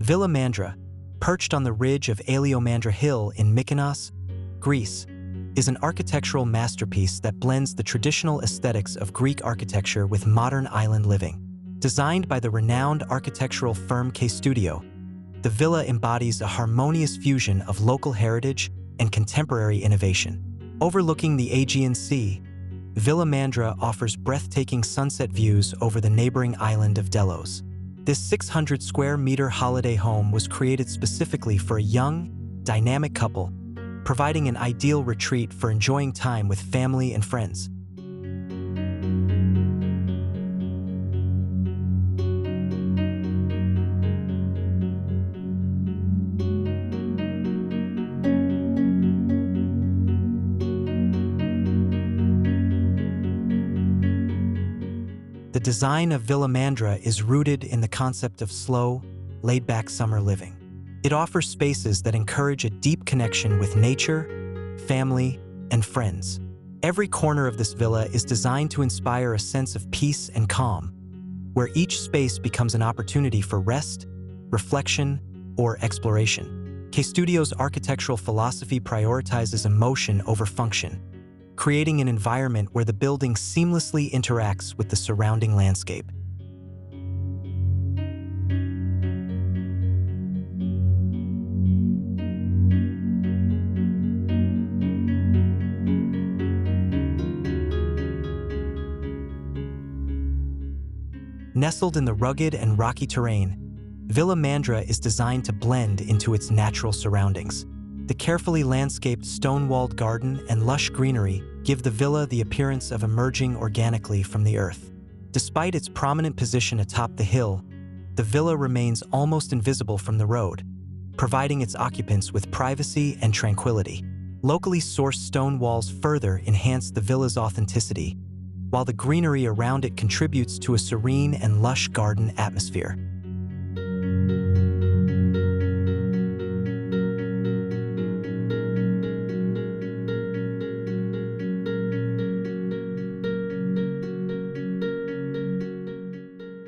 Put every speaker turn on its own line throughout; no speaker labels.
Villa Mandra, perched on the ridge of Aleomandra Hill in Mykonos, Greece, is an architectural masterpiece that blends the traditional aesthetics of Greek architecture with modern island living. Designed by the renowned architectural firm Studio, the villa embodies a harmonious fusion of local heritage and contemporary innovation. Overlooking the Aegean Sea, Villa Mandra offers breathtaking sunset views over the neighboring island of Delos. This 600-square-meter holiday home was created specifically for a young, dynamic couple, providing an ideal retreat for enjoying time with family and friends. The design of Villa Mandra is rooted in the concept of slow, laid-back summer living. It offers spaces that encourage a deep connection with nature, family, and friends. Every corner of this villa is designed to inspire a sense of peace and calm, where each space becomes an opportunity for rest, reflection, or exploration. Studio's architectural philosophy prioritizes emotion over function, creating an environment where the building seamlessly interacts with the surrounding landscape. Nestled in the rugged and rocky terrain, Villa Mandra is designed to blend into its natural surroundings. The carefully landscaped stone-walled garden and lush greenery give the villa the appearance of emerging organically from the earth. Despite its prominent position atop the hill, the villa remains almost invisible from the road, providing its occupants with privacy and tranquility. Locally sourced stone walls further enhance the villa's authenticity, while the greenery around it contributes to a serene and lush garden atmosphere.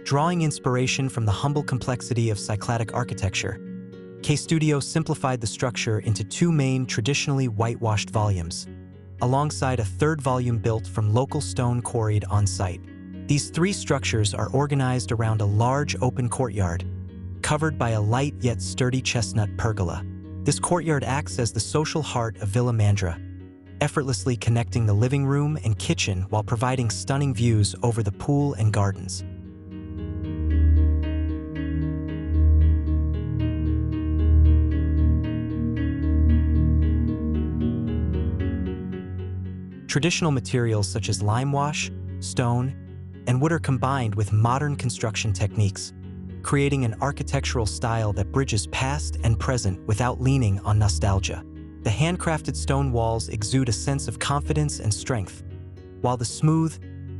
Drawing inspiration from the humble complexity of Cycladic architecture, Studio simplified the structure into two main traditionally whitewashed volumes, alongside a third volume built from local stone quarried on-site. These three structures are organized around a large open courtyard, covered by a light yet sturdy chestnut pergola. This courtyard acts as the social heart of Villa Mandra, effortlessly connecting the living room and kitchen while providing stunning views over the pool and gardens. Traditional materials such as limewash, stone, and wood are combined with modern construction techniques, creating an architectural style that bridges past and present without leaning on nostalgia. The handcrafted stone walls exude a sense of confidence and strength, while the smooth,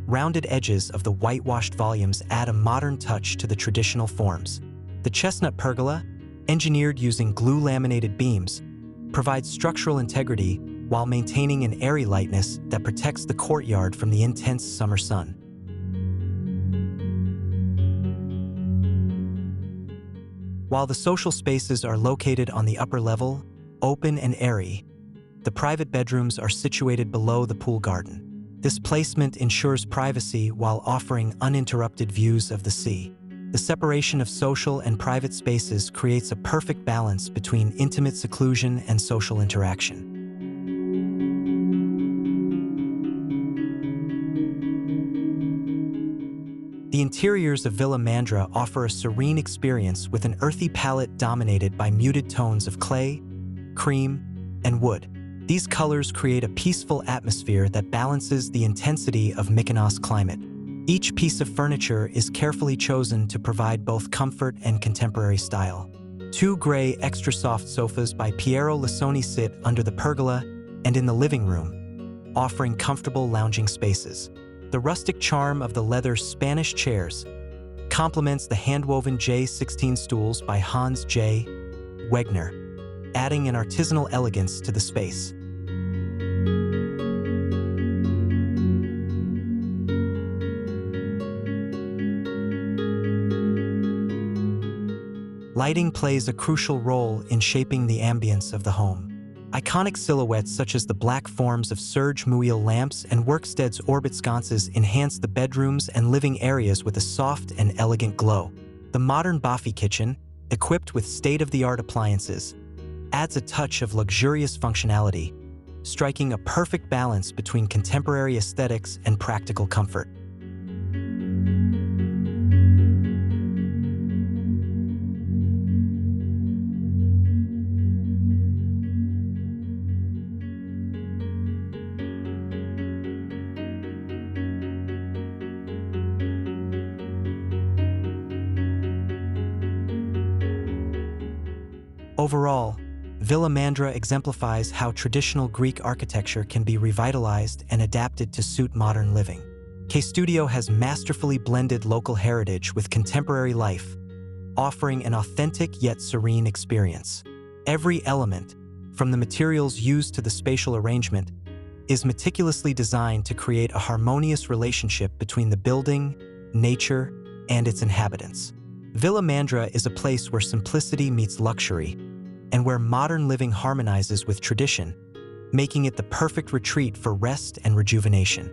rounded edges of the whitewashed volumes add a modern touch to the traditional forms. The chestnut pergola, engineered using glue-laminated beams, provides structural integrity while maintaining an airy lightness that protects the courtyard from the intense summer sun. While the social spaces are located on the upper level, open and airy, the private bedrooms are situated below the pool garden. This placement ensures privacy while offering uninterrupted views of the sea. The separation of social and private spaces creates a perfect balance between intimate seclusion and social interaction. The interiors of Villa Mandra offer a serene experience with an earthy palette dominated by muted tones of clay, cream, and wood. These colors create a peaceful atmosphere that balances the intensity of Mykonos climate. Each piece of furniture is carefully chosen to provide both comfort and contemporary style. Two gray, extra-soft sofas by Piero Lissoni sit under the pergola and in the living room, offering comfortable lounging spaces. The rustic charm of the leather Spanish chairs complements the hand-woven J16 stools by Hans J. Wegner, adding an artisanal elegance to the space. Lighting plays a crucial role in shaping the ambience of the home. Iconic silhouettes such as the black forms of Serge Mouille lamps and Workstead's orbit sconces enhance the bedrooms and living areas with a soft and elegant glow. The modern Buffet kitchen, equipped with state-of-the-art appliances, adds a touch of luxurious functionality, striking a perfect balance between contemporary aesthetics and practical comfort. Overall, Villa Mandra exemplifies how traditional Greek architecture can be revitalized and adapted to suit modern living. K-Studio has masterfully blended local heritage with contemporary life, offering an authentic yet serene experience. Every element, from the materials used to the spatial arrangement, is meticulously designed to create a harmonious relationship between the building, nature, and its inhabitants. Villa Mandra is a place where simplicity meets luxury, and where modern living harmonizes with tradition, making it the perfect retreat for rest and rejuvenation.